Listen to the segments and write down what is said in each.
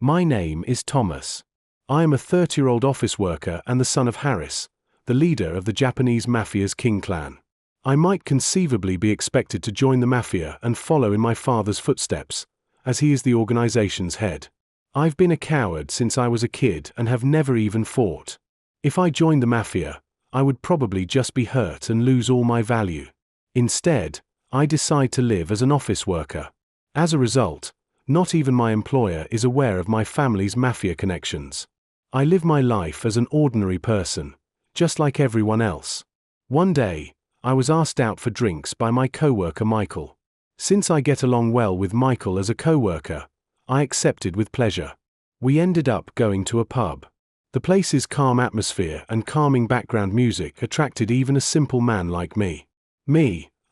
My name is Thomas. I am a 30-year-old office worker and the son of Harris, the leader of the Japanese mafia's King clan. I might conceivably be expected to join the mafia and follow in my father's footsteps, as he is the organization's head. I've been a coward since I was a kid and have never even fought. If I joined the mafia, I would probably just be hurt and lose all my value. Instead, I decide to live as an office worker. As a result, not even my employer is aware of my family's mafia connections. I live my life as an ordinary person, just like everyone else. One day, I was asked out for drinks by my coworker Michael. Since I get along well with Michael as a coworker, I accepted with pleasure. We ended up going to a pub. The place's calm atmosphere and calming background music attracted even a simple man like me.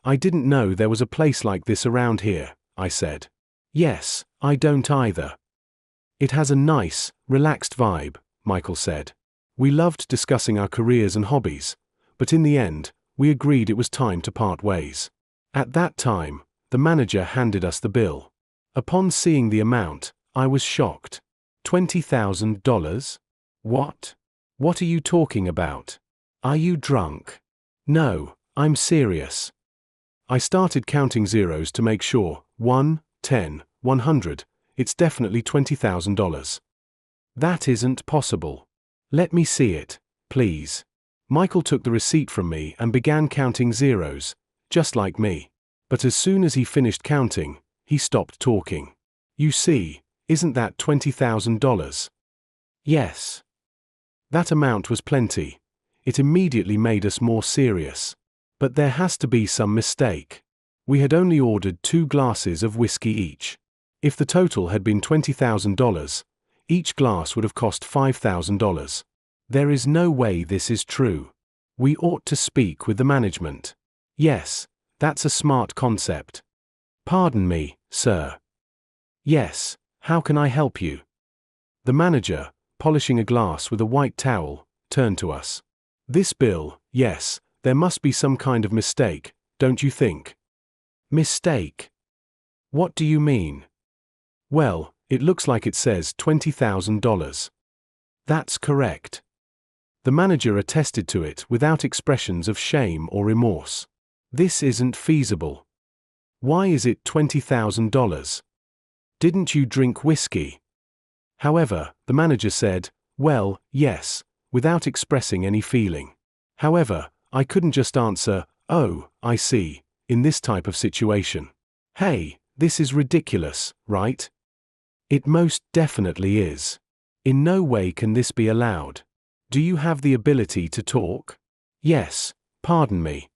I didn't know there was a place like this around here, I said. Yes, I don't either. It has a nice, relaxed vibe, Michael said. We loved discussing our careers and hobbies, but in the end, we agreed it was time to part ways. At that time, the manager handed us the bill. Upon seeing the amount, I was shocked. $20,000? What? What are you talking about? Are you drunk? No, I'm serious. I started counting zeros to make sure. 1, 10, 100. It's definitely $20,000. That isn't possible. Let me see it, please. Michael took the receipt from me and began counting zeros, just like me. But as soon as he finished counting, he stopped talking. You see, isn't that $20,000? Yes. That amount was plenty. It immediately made us more serious. But there has to be some mistake. We had only ordered 2 glasses of whiskey each. If the total had been $20,000, each glass would have cost $5,000. There is no way this is true. We ought to speak with the management. Yes, that's a smart concept. Pardon me, sir. Yes, how can I help you? The manager, polishing a glass with a white towel, turned to us. This bill, yes, there must be some kind of mistake, don't you think? Mistake? What do you mean? Well, it looks like it says $20,000. That's correct. The manager attested to it without expressions of shame or remorse. This isn't feasible. Why is it $20,000? Didn't you drink whiskey? However, the manager said, well, yes, without expressing any feeling. However, I couldn't just answer, oh, I see, in this type of situation. Hey, this is ridiculous, right? It most definitely is. In no way can this be allowed. Do you have the ability to talk? Yes, pardon me.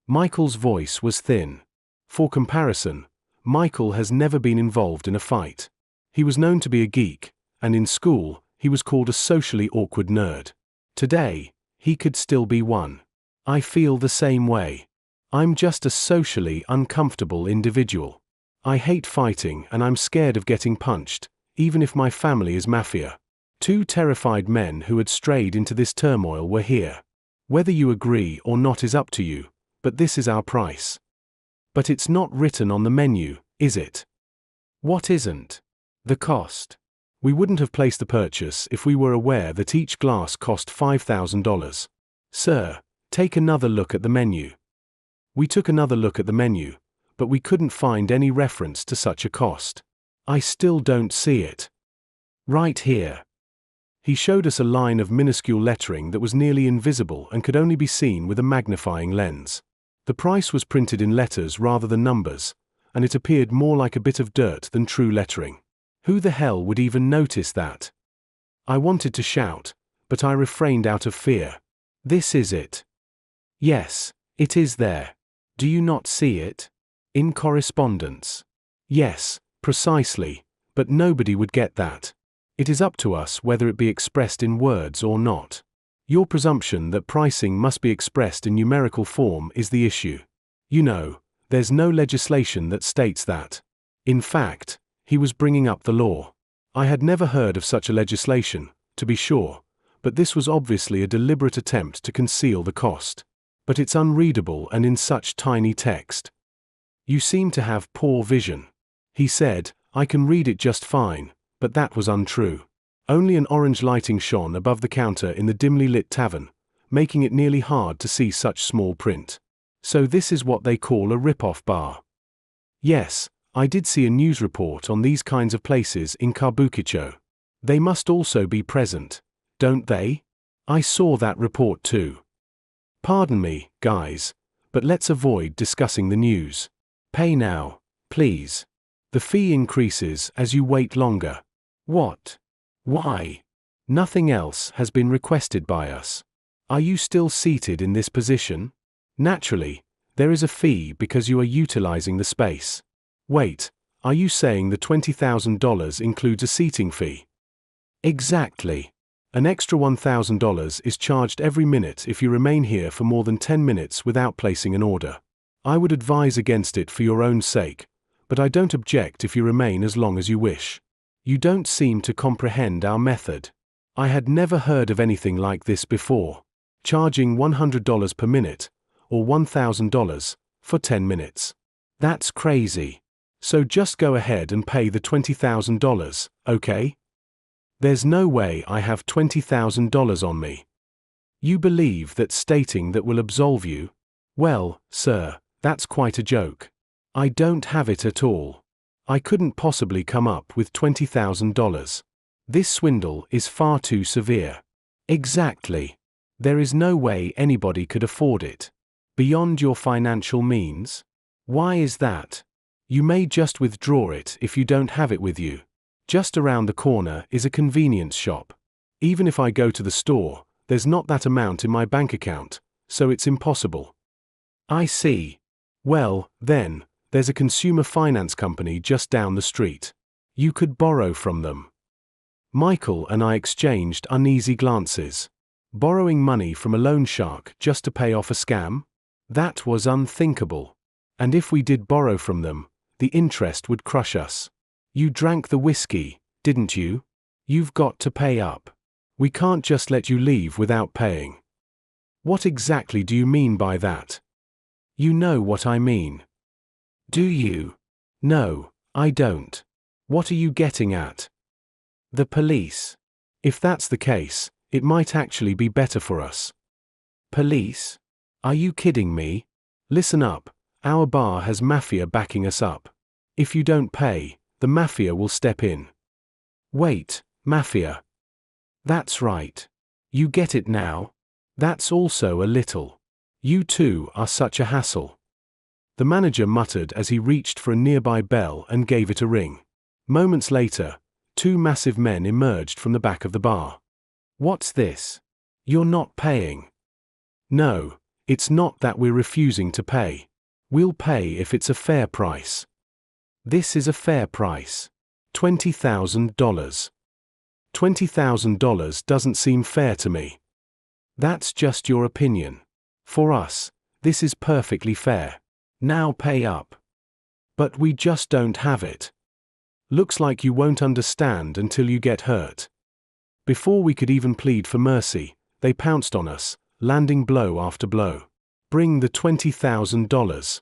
Michael's voice was thin. For comparison, Michael has never been involved in a fight. He was known to be a geek, and in school, he was called a socially awkward nerd. Today, he could still be one. I feel the same way. I'm just a socially uncomfortable individual. I hate fighting and I'm scared of getting punched, even if my family is mafia. 2 terrified men who had strayed into this turmoil were here. Whether you agree or not is up to you, but this is our price. But it's not written on the menu, is it? What isn't? The cost. We wouldn't have placed the purchase if we were aware that each glass cost $5,000. Sir, take another look at the menu. We took another look at the menu, but we couldn't find any reference to such a cost. I still don't see it. Right here. He showed us a line of minuscule lettering that was nearly invisible and could only be seen with a magnifying lens. The price was printed in letters rather than numbers, and it appeared more like a bit of dirt than true lettering. Who the hell would even notice that? I wanted to shout, but I refrained out of fear. This is it. Yes, it is there. Do you not see it? In correspondence. Yes, precisely, but nobody would get that. It is up to us whether it be expressed in words or not. Your presumption that pricing must be expressed in numerical form is the issue. You know, there's no legislation that states that. In fact, he was bringing up the law. I had never heard of such a legislation, to be sure, but this was obviously a deliberate attempt to conceal the cost. But it's unreadable and in such tiny text. You seem to have poor vision. He said, I can read it just fine, but but that was untrue. Only an orange lighting shone above the counter in the dimly lit tavern, making it nearly hard to see such small print. So this is what they call a rip-off bar. Yes, I did see a news report on these kinds of places in Kabukicho. They must also be present, don't they? I saw that report too. Pardon me, guys, but let's avoid discussing the news. Pay now, please. The fee increases as you wait longer. What? Why? Nothing else has been requested by us. Are you still seated in this position? Naturally, there is a fee because you are utilizing the space. Wait, are you saying the $20,000 includes a seating fee? Exactly. An extra $1,000 is charged every minute if you remain here for more than 10 minutes without placing an order. I would advise against it for your own sake, but I don't object if you remain as long as you wish. You don't seem to comprehend our method. I had never heard of anything like this before. Charging $100 per minute, or $1,000, for 10 minutes. That's crazy. So just go ahead and pay the $20,000, okay? There's no way I have $20,000 on me. You believe that stating that will absolve you? Well, sir, that's quite a joke. I don't have it at all. I couldn't possibly come up with $20,000. This swindle is far too severe. Exactly. There is no way anybody could afford it. Beyond your financial means? Why is that? You may just withdraw it if you don't have it with you. Just around the corner is a convenience shop. Even if I go to the store, there's not that amount in my bank account, so it's impossible. I see. Well, then, there's a consumer finance company just down the street. You could borrow from them. Michael and I exchanged uneasy glances. Borrowing money from a loan shark just to pay off a scam? That was unthinkable. And if we did borrow from them, the interest would crush us. You drank the whiskey, didn't you? You've got to pay up. We can't just let you leave without paying. What exactly do you mean by that? You know what I mean. Do you? No, I don't. What are you getting at? The police. If that's the case, it might actually be better for us. Police? Are you kidding me? Listen up, our bar has mafia backing us up. If you don't pay, the mafia will step in. Wait, mafia. That's right. You get it now? That's also a little. You two are such a hassle. The manager muttered as he reached for a nearby bell and gave it a ring. Moments later, two massive men emerged from the back of the bar. What's this? You're not paying. No, it's not that we're refusing to pay. We'll pay if it's a fair price. This is a fair price. $20,000. $20,000 doesn't seem fair to me. That's just your opinion. For us, this is perfectly fair. Now pay up. But we just don't have it. Looks like you won't understand until you get hurt. Before we could even plead for mercy, they pounced on us, landing blow after blow. Bring the $20,000.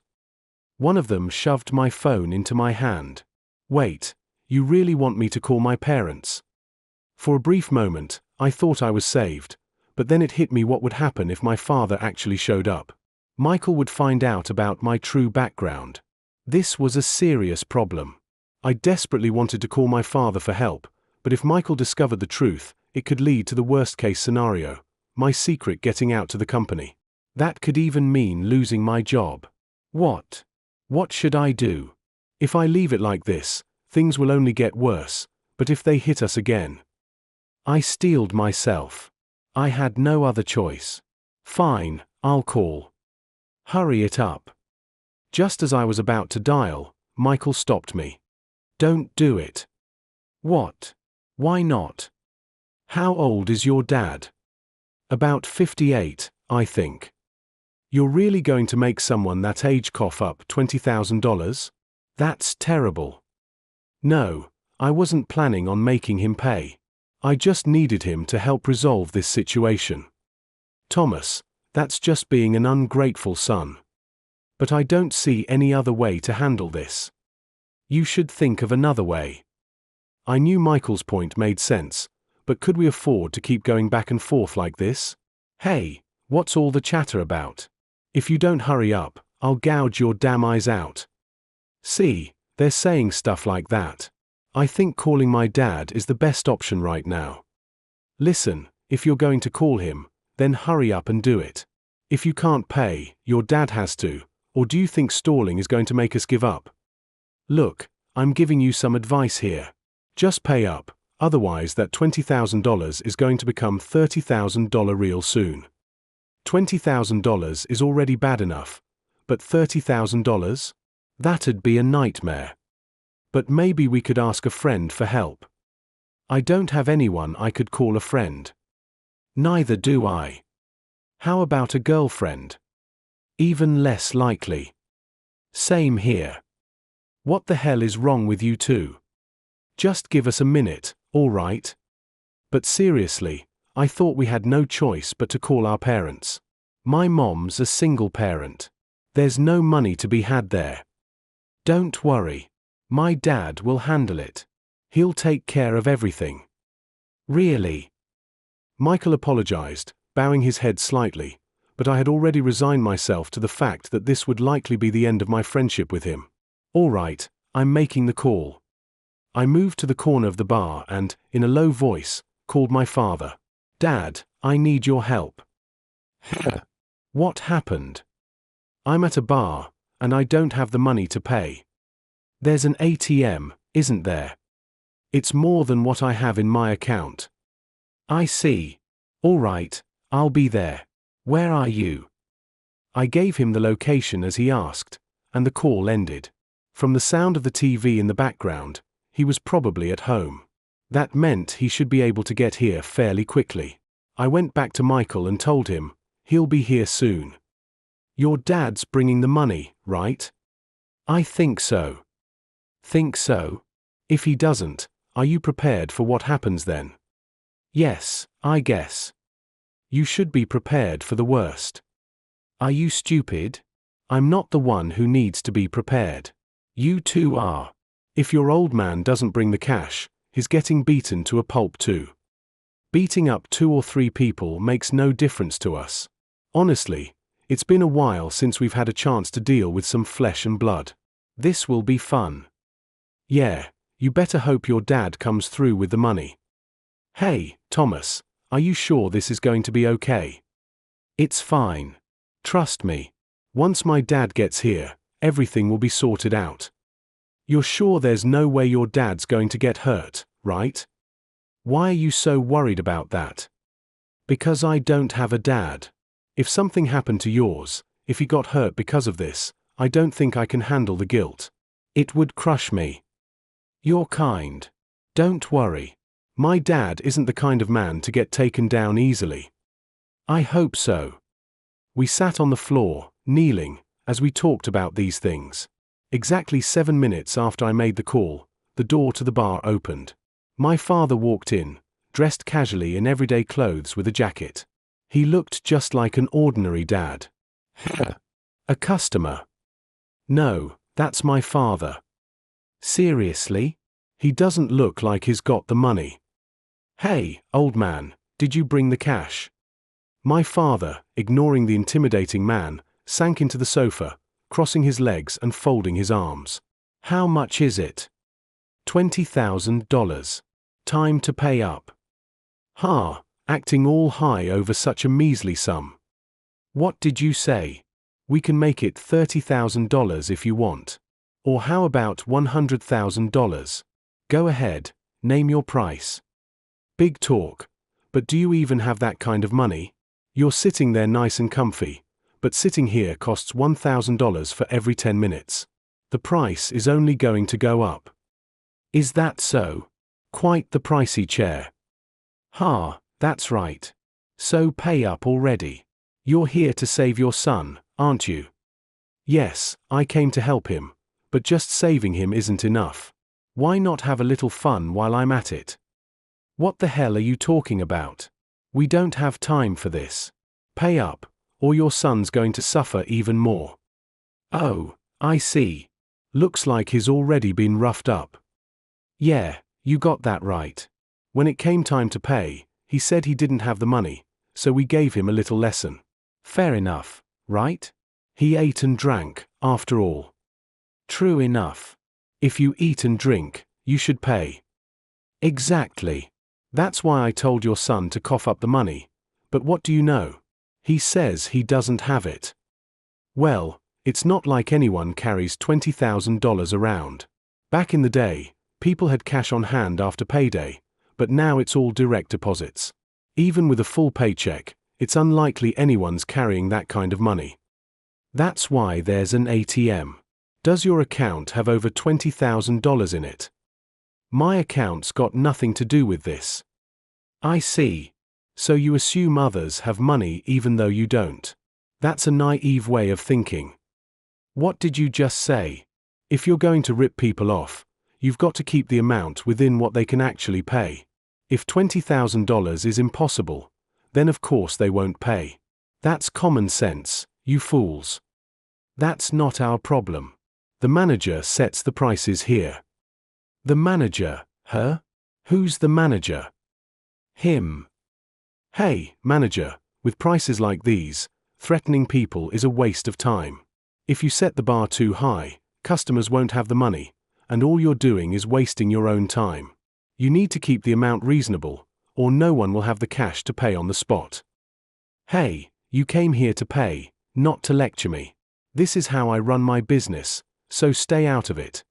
One of them shoved my phone into my hand. Wait, you really want me to call my parents? For a brief moment, I thought I was saved, but then it hit me what would happen if my father actually showed up. Michael would find out about my true background. This was a serious problem. I desperately wanted to call my father for help, but if Michael discovered the truth, it could lead to the worst-case scenario, my secret getting out to the company. That could even mean losing my job. What? What should I do? If I leave it like this, things will only get worse, but if they hit us again? I steeled myself. I had no other choice. Fine, I'll call. Hurry it up. Just as I was about to dial, Michael stopped me. Don't do it. What? Why not? How old is your dad? About 58, I think. You're really going to make someone that age cough up $20,000? That's terrible. No, I wasn't planning on making him pay. I just needed him to help resolve this situation. Thomas, that's just being an ungrateful son. But I don't see any other way to handle this. You should think of another way. I knew Michael's point made sense, but could we afford to keep going back and forth like this? Hey, what's all the chatter about? If you don't hurry up, I'll gouge your damn eyes out. See, they're saying stuff like that. I think calling my dad is the best option right now. Listen, if you're going to call him, then hurry up and do it. If you can't pay, your dad has to, or do you think stalling is going to make us give up? Look, I'm giving you some advice here. Just pay up, otherwise that $20,000 is going to become $30,000 real soon. $20,000 is already bad enough, but $30,000? That'd be a nightmare. But maybe we could ask a friend for help. I don't have anyone I could call a friend. Neither do I. How about a girlfriend? Even less likely. Same here. What the hell is wrong with you two? Just give us a minute, all right? But seriously, I thought we had no choice but to call our parents. My mom's a single parent. There's no money to be had there. Don't worry. My dad will handle it. He'll take care of everything. Really? Michael apologized, bowing his head slightly, but I had already resigned myself to the fact that this would likely be the end of my friendship with him. All right, I'm making the call. I moved to the corner of the bar and, in a low voice, called my father. Dad, I need your help. What happened? I'm at a bar, and I don't have the money to pay. There's an ATM, isn't there? It's more than what I have in my account. I see. All right, I'll be there. Where are you? I gave him the location as he asked, and the call ended. From the sound of the TV in the background, he was probably at home. That meant he should be able to get here fairly quickly. I went back to Michael and told him, he'll be here soon. Your dad's bringing the money, right? I think so. Think so? If he doesn't, are you prepared for what happens then? Yes, I guess. You should be prepared for the worst. Are you stupid? I'm not the one who needs to be prepared. You two are. If your old man doesn't bring the cash, he's getting beaten to a pulp too. Beating up 2 or 3 people makes no difference to us. Honestly, it's been a while since we've had a chance to deal with some flesh and blood. This will be fun. Yeah, you better hope your dad comes through with the money. Hey, Thomas, are you sure this is going to be okay? It's fine. Trust me. Once my dad gets here, everything will be sorted out. You're sure there's no way your dad's going to get hurt, right? Why are you so worried about that? Because I don't have a dad. If something happened to yours, if he got hurt because of this, I don't think I can handle the guilt. It would crush me. You're kind. Don't worry. My dad isn't the kind of man to get taken down easily. I hope so. We sat on the floor, kneeling, as we talked about these things. Exactly 7 minutes after I made the call, the door to the bar opened. My father walked in, dressed casually in everyday clothes with a jacket. He looked just like an ordinary dad. A customer? No, that's my father. Seriously? He doesn't look like he's got the money. Hey, old man, did you bring the cash? My father, ignoring the intimidating man, sank into the sofa, crossing his legs and folding his arms. How much is it? $20,000. Time to pay up. Ha, acting all high over such a measly sum. What did you say? We can make it $30,000 if you want. Or how about $100,000? Go ahead, name your price. Big talk, but do you even have that kind of money? You're sitting there nice and comfy, but sitting here costs $1,000 for every 10 minutes. The price is only going to go up. Is that so? Quite the pricey chair. Ha, that's right. So pay up already. You're here to save your son, aren't you? Yes, I came to help him, but just saving him isn't enough. Why not have a little fun while I'm at it? What the hell are you talking about? We don't have time for this. Pay up, or your son's going to suffer even more. Oh, I see. Looks like he's already been roughed up. Yeah, You got that right. When it came time to pay, he said he didn't have the money, so we gave him a little lesson. Fair enough, right? He ate and drank, after all. True enough. If you eat and drink, you should pay. Exactly. That's why I told your son to cough up the money. But what do you know? He says he doesn't have it. Well, it's not like anyone carries $20,000 around. Back in the day, people had cash on hand after payday, but now it's all direct deposits. Even with a full paycheck, it's unlikely anyone's carrying that kind of money. That's why there's an ATM. Does your account have over $20,000 in it? My account's got nothing to do with this. I see. So you assume others have money even though you don't. That's a naive way of thinking. What did you just say? If you're going to rip people off, you've got to keep the amount within what they can actually pay. If $20,000 is impossible, then of course they won't pay. That's common sense, you fools. That's not our problem. The manager sets the prices here. The manager, huh? Who's the manager? Him. Hey, manager, with prices like these, threatening people is a waste of time. If you set the bar too high, customers won't have the money, and all you're doing is wasting your own time. You need to keep the amount reasonable, or no one will have the cash to pay on the spot. Hey, you came here to pay, not to lecture me. This is how I run my business, so stay out of it.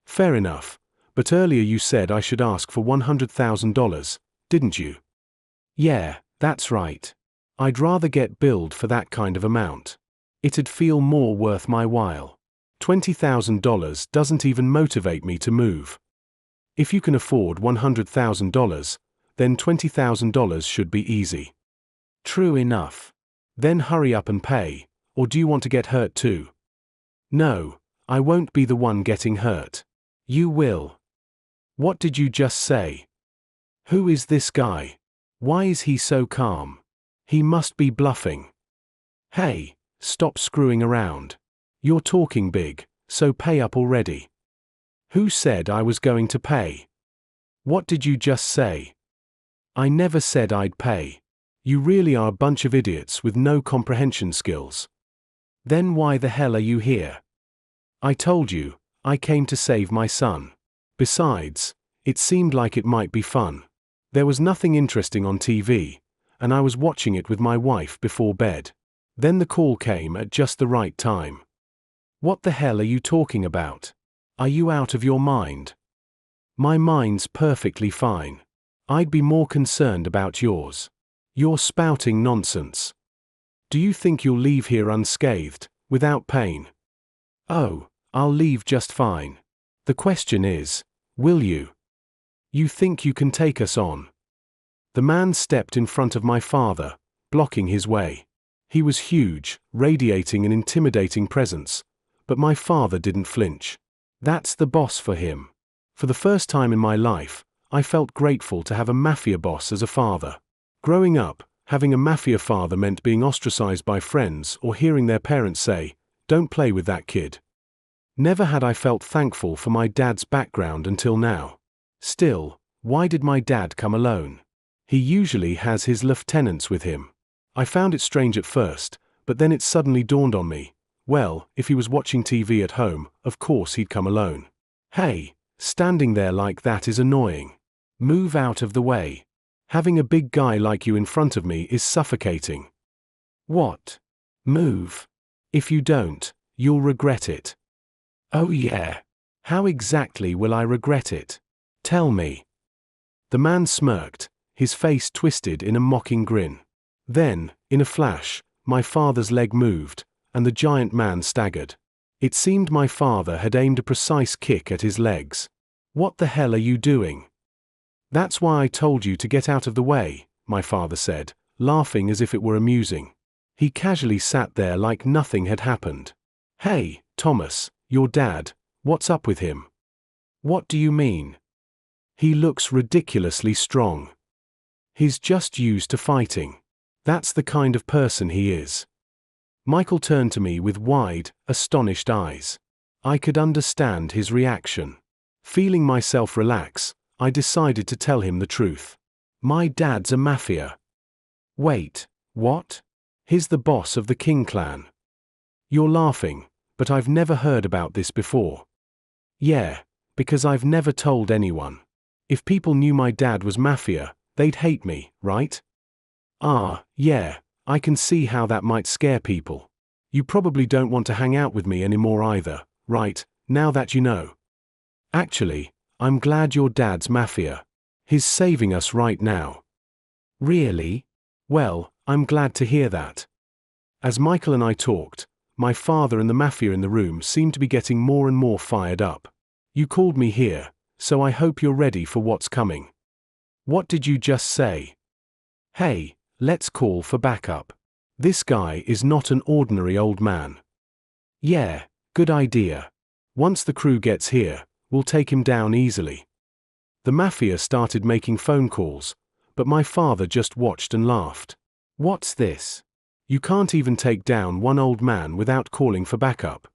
Fair enough, but earlier you said I should ask for $100,000, didn't you? Yeah, that's right. I'd rather get billed for that kind of amount. It'd feel more worth my while. $20,000 doesn't even motivate me to move. If you can afford $100,000, then $20,000 should be easy. True enough. Then hurry up and pay, or do you want to get hurt too? No, I won't be the one getting hurt. You will. What did you just say? Who is this guy? Why is he so calm? He must be bluffing. Hey, stop screwing around. You're talking big, so pay up already. Who said I was going to pay? What did you just say? I never said I'd pay. You really are a bunch of idiots with no comprehension skills. Then why the hell are you here? I told you, I came to save my son. Besides, it seemed like it might be fun. There was nothing interesting on TV, and I was watching it with my wife before bed. Then the call came at just the right time. What the hell are you talking about? Are you out of your mind? My mind's perfectly fine. I'd be more concerned about yours. You're spouting nonsense. Do you think you'll leave here unscathed, without pain? Oh, I'll leave just fine. The question is, will you? You think you can take us on? The man stepped in front of my father, blocking his way. He was huge, radiating an intimidating presence, but my father didn't flinch. That's the boss for him. For the first time in my life, I felt grateful to have a mafia boss as a father. Growing up, having a mafia father meant being ostracized by friends or hearing their parents say, "Don't play with that kid." Never had I felt thankful for my dad's background until now. Still, why did my dad come alone? He usually has his lieutenants with him. I found it strange at first, but then it suddenly dawned on me. Well, if he was watching TV at home, of course he'd come alone. Hey, standing there like that is annoying. Move out of the way. Having a big guy like you in front of me is suffocating. What? Move. If you don't, you'll regret it. Oh yeah. How exactly will I regret it? Tell me. The man smirked, his face twisted in a mocking grin. Then, in a flash, my father's leg moved, and the giant man staggered. It seemed my father had aimed a precise kick at his legs. What the hell are you doing? That's why I told you to get out of the way, my father said, laughing as if it were amusing. He casually sat there like nothing had happened. Hey, Thomas, your dad, what's up with him? What do you mean? He looks ridiculously strong. He's just used to fighting. That's the kind of person he is. Michael turned to me with wide, astonished eyes. I could understand his reaction. Feeling myself relax, I decided to tell him the truth. My dad's a mafia. Wait, what? He's the boss of the King clan. You're laughing, but I've never heard about this before. Yeah, because I've never told anyone. If people knew my dad was mafia, they'd hate me, right? Ah, yeah, I can see how that might scare people. You probably don't want to hang out with me anymore either, right, now that you know. Actually, I'm glad your dad's mafia. He's saving us right now. Really? Well, I'm glad to hear that. As Michael and I talked, my father and the mafia in the room seemed to be getting more and more fired up. You called me here, so I hope you're ready for what's coming. What did you just say? Hey, let's call for backup. This guy is not an ordinary old man. Yeah, good idea. Once the crew gets here, we'll take him down easily. The mafia started making phone calls, but my father just watched and laughed. What's this? You can't even take down one old man without calling for backup.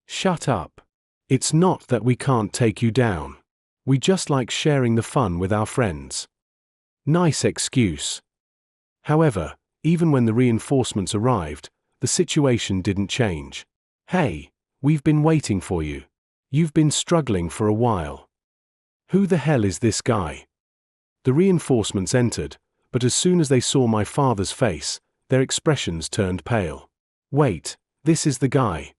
Shut up. It's not that we can't take you down. We just like sharing the fun with our friends. Nice excuse. However, even when the reinforcements arrived, the situation didn't change. Hey, we've been waiting for you. You've been struggling for a while. Who the hell is this guy? The reinforcements entered, but as soon as they saw my father's face, their expressions turned pale. Wait, this is the guy.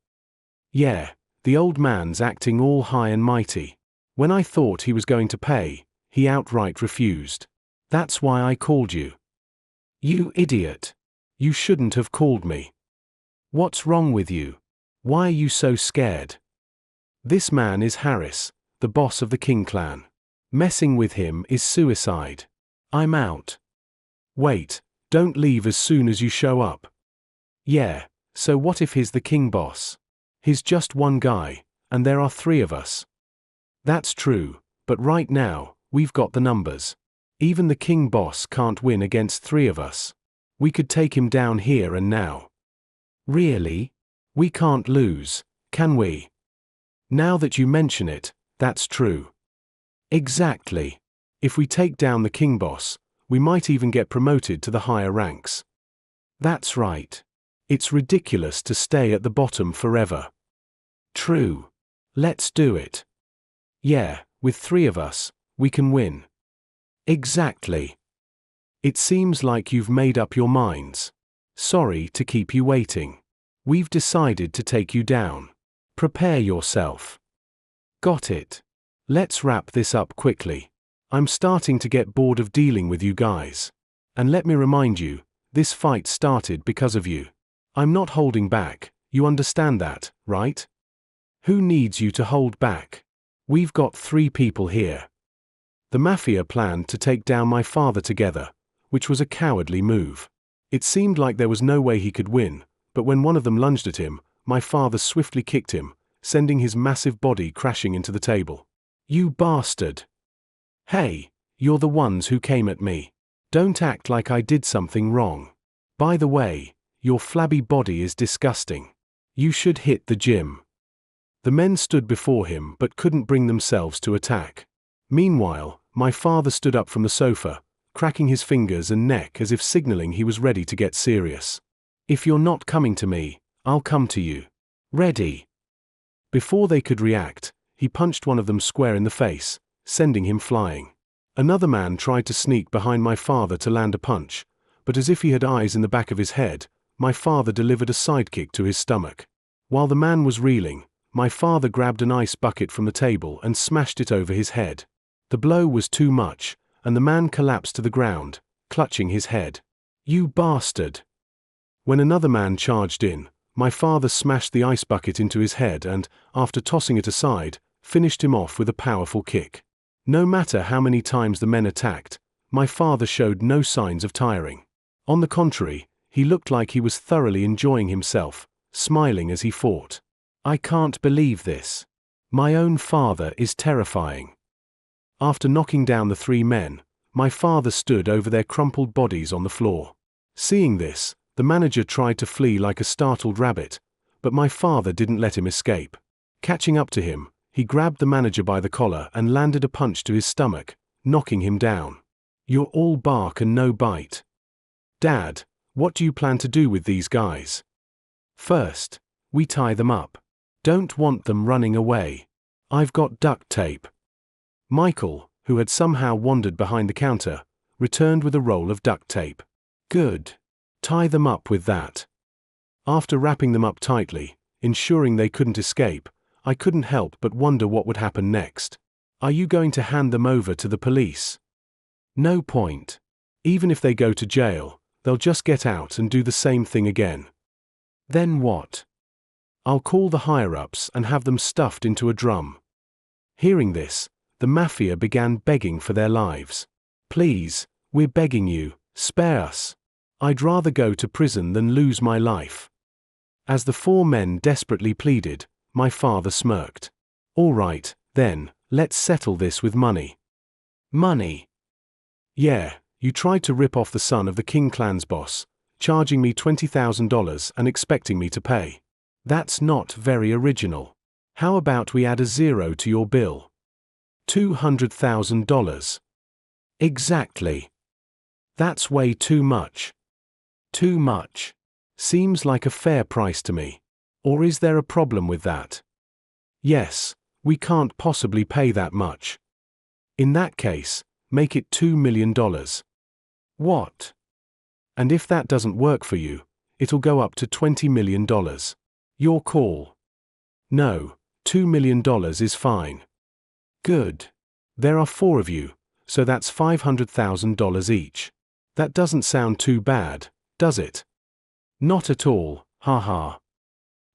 Yeah, the old man's acting all high and mighty. When I thought he was going to pay, he outright refused. That's why I called you. You idiot. You shouldn't have called me. What's wrong with you? Why are you so scared? This man is Harris, the boss of the King clan. Messing with him is suicide. I'm out. Wait, don't leave as soon as you show up. Yeah, so what if he's the King boss? He's just one guy, and there are 3 of us. That's true, but right now, we've got the numbers. Even the King boss can't win against 3 of us. We could take him down here and now. Really? We can't lose, can we? Now that you mention it, that's true. Exactly. If we take down the King boss, we might even get promoted to the higher ranks. That's right. It's ridiculous to stay at the bottom forever. True. Let's do it. Yeah, with 3 of us, we can win. Exactly. It seems like you've made up your minds. Sorry to keep you waiting. We've decided to take you down. Prepare yourself. Got it. Let's wrap this up quickly. I'm starting to get bored of dealing with you guys. And let me remind you, this fight started because of you. I'm not holding back, you understand that, right? Who needs you to hold back? We've got 3 people here. The mafia planned to take down my father together, which was a cowardly move. It seemed like there was no way he could win, but when one of them lunged at him, my father swiftly kicked him, sending his massive body crashing into the table. You bastard! Hey, you're the ones who came at me. Don't act like I did something wrong. By the way, your flabby body is disgusting. You should hit the gym. The men stood before him but couldn't bring themselves to attack. Meanwhile, my father stood up from the sofa, cracking his fingers and neck as if signaling he was ready to get serious. If you're not coming to me, I'll come to you. Ready? Before they could react, he punched one of them square in the face, sending him flying. Another man tried to sneak behind my father to land a punch, but as if he had eyes in the back of his head, my father delivered a sidekick to his stomach. While the man was reeling, my father grabbed an ice bucket from the table and smashed it over his head. The blow was too much, and the man collapsed to the ground, clutching his head. You bastard! When another man charged in, my father smashed the ice bucket into his head and, after tossing it aside, finished him off with a powerful kick. No matter how many times the men attacked, my father showed no signs of tiring. On the contrary, he looked like he was thoroughly enjoying himself, smiling as he fought. I can't believe this. My own father is terrifying. After knocking down the 3 men, my father stood over their crumpled bodies on the floor. Seeing this, the manager tried to flee like a startled rabbit, but my father didn't let him escape. Catching up to him, He grabbed the manager by the collar and landed a punch to his stomach, knocking him down. "You're all bark and no bite." "Dad, what do you plan to do with these guys?" "First, we tie them up. Don't want them running away. I've got duct tape." Michael, who had somehow wandered behind the counter, returned with a roll of duct tape. "Good. Tie them up with that." After wrapping them up tightly, ensuring they couldn't escape, I couldn't help but wonder what would happen next. "Are you going to hand them over to the police?" "No point. Even if they go to jail, they'll just get out and do the same thing again." "Then what?" "I'll call the higher-ups and have them stuffed into a drum." Hearing this, the mafia began begging for their lives. "Please, we're begging you, spare us. I'd rather go to prison than lose my life." As the four men desperately pleaded, my father smirked. "All right, then, let's settle this with money." "Money?" "Yeah, you tried to rip off the son of the King clan's boss, charging me $20,000 and expecting me to pay. That's not very original. How about we add a zero to your bill?" $200,000. Exactly. That's way too much. Too much. Seems like a fair price to me. Or is there a problem with that? Yes, we can't possibly pay that much. In that case, make it $2 million. What? And if that doesn't work for you, it'll go up to $20 million. Your call. No, $2 million is fine. Good. There are four of you, so that's $500,000 each. That doesn't sound too bad, does it? Not at all, haha.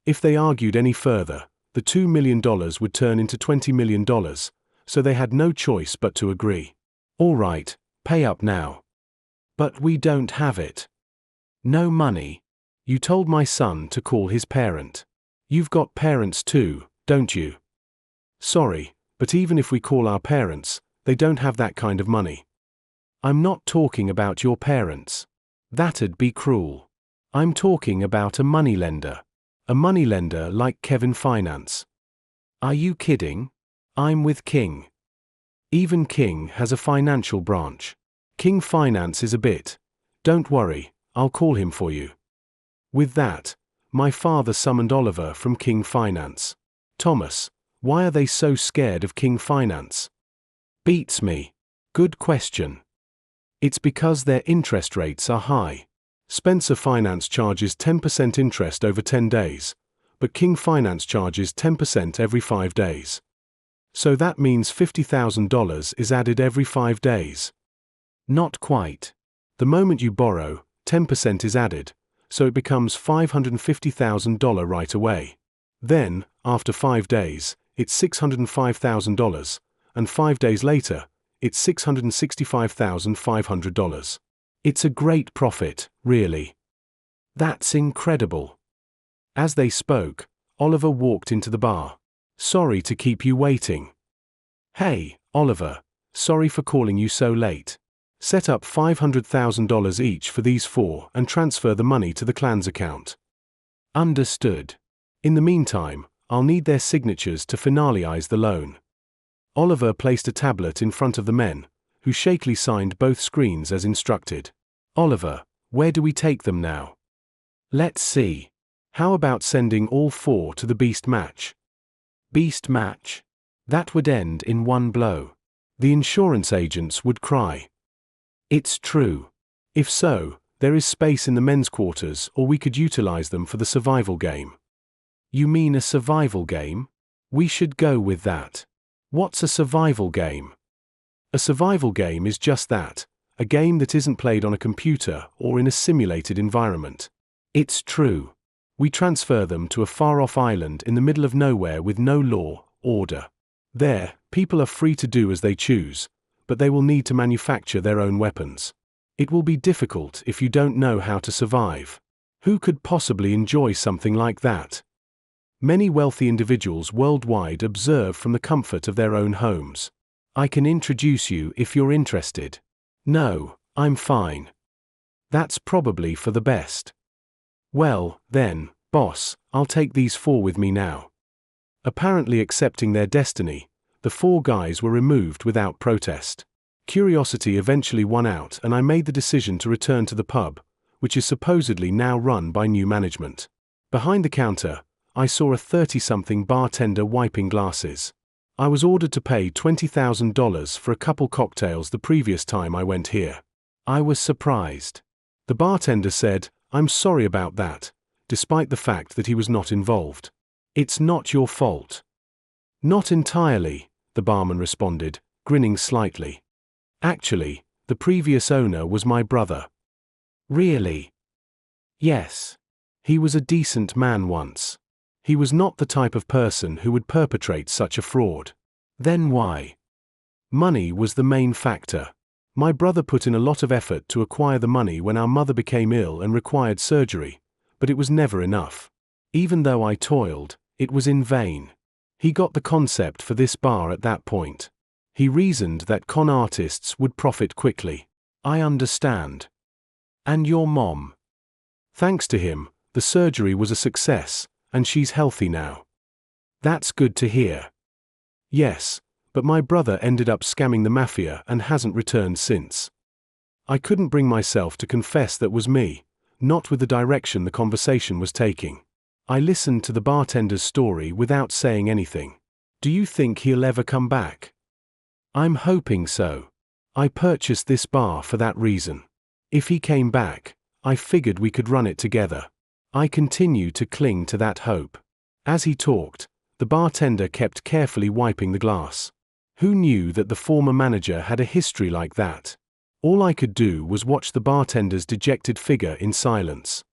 If they argued any further, the $2 million would turn into $20 million, so they had no choice but to agree. "All right, pay up now." "But we don't have it." "No money? You told my son to call his parent. You've got parents too, don't you?" "Sorry, but even if we call our parents, they don't have that kind of money." "I'm not talking about your parents. That'd be cruel. I'm talking about a moneylender. A moneylender like Kevin Finance." "Are you kidding? I'm with King. Even King has a financial branch. King Finance is a bit. Don't worry, I'll call him for you." With that, my father summoned Oliver from King Finance. "Thomas, why are they so scared of King Finance?" "Beats me. Good question." "It's because their interest rates are high. Spencer Finance charges 10% interest over 10 days, but King Finance charges 10% every 5 days. So that means $50,000 is added every 5 days. Not quite. The moment you borrow, 10% is added, so it becomes $550,000 right away. Then, after 5 days, it's $605,000, and 5 days later, it's $665,500. It's a great profit, really." "That's incredible." As they spoke, Oliver walked into the bar. "Sorry to keep you waiting." "Hey, Oliver, sorry for calling you so late. Set up $500,000 each for these four and transfer the money to the clan's account." "Understood. In the meantime, I'll need their signatures to finalize the loan." Oliver placed a tablet in front of the men, who shakily signed both screens as instructed. "Oliver, where do we take them now?" "Let's see. How about sending all four to the Beast match?" "Beast match? That would end in one blow. The insurance agents would cry." "It's true. If so, there is space in the men's quarters, or we could utilize them for the survival game." "You mean a survival game? We should go with that. What's a survival game?" "A survival game is just that, a game that isn't played on a computer or in a simulated environment." "It's true. We transfer them to a far-off island in the middle of nowhere with no law, order. There, people are free to do as they choose, but they will need to manufacture their own weapons. It will be difficult if you don't know how to survive. Who could possibly enjoy something like that? Many wealthy individuals worldwide observe from the comfort of their own homes. I can introduce you if you're interested." "No, I'm fine." "That's probably for the best." "Well, then, boss, I'll take these four with me now." Apparently accepting their destiny, the 4 guys were removed without protest. Curiosity eventually won out and I made the decision to return to the pub, which is supposedly now run by new management. Behind the counter, I saw a 30-something bartender wiping glasses. I was ordered to pay $20,000 for a couple cocktails the previous time I went here. I was surprised. The bartender said, "I'm sorry about that," despite the fact that he was not involved. "It's not your fault." "Not entirely," the barman responded, grinning slightly. "Actually, the previous owner was my brother." "Really?" "Yes. He was a decent man once. He was not the type of person who would perpetrate such a fraud." "Then why?" "Money was the main factor. My brother put in a lot of effort to acquire the money when our mother became ill and required surgery, but it was never enough. Even though I toiled, it was in vain. He got the concept for this bar at that point. He reasoned that con artists would profit quickly." "I understand." "And your mom?" "Thanks to him, the surgery was a success, and she's healthy now." "That's good to hear." "Yes, but my brother ended up scamming the mafia and hasn't returned since." I couldn't bring myself to confess that was me, not with the direction the conversation was taking. I listened to the bartender's story without saying anything. "Do you think he'll ever come back?" "I'm hoping so. I purchased this bar for that reason. If he came back, I figured we could run it together." I continued to cling to that hope. As he talked, the bartender kept carefully wiping the glass. Who knew that the former manager had a history like that? All I could do was watch the bartender's dejected figure in silence.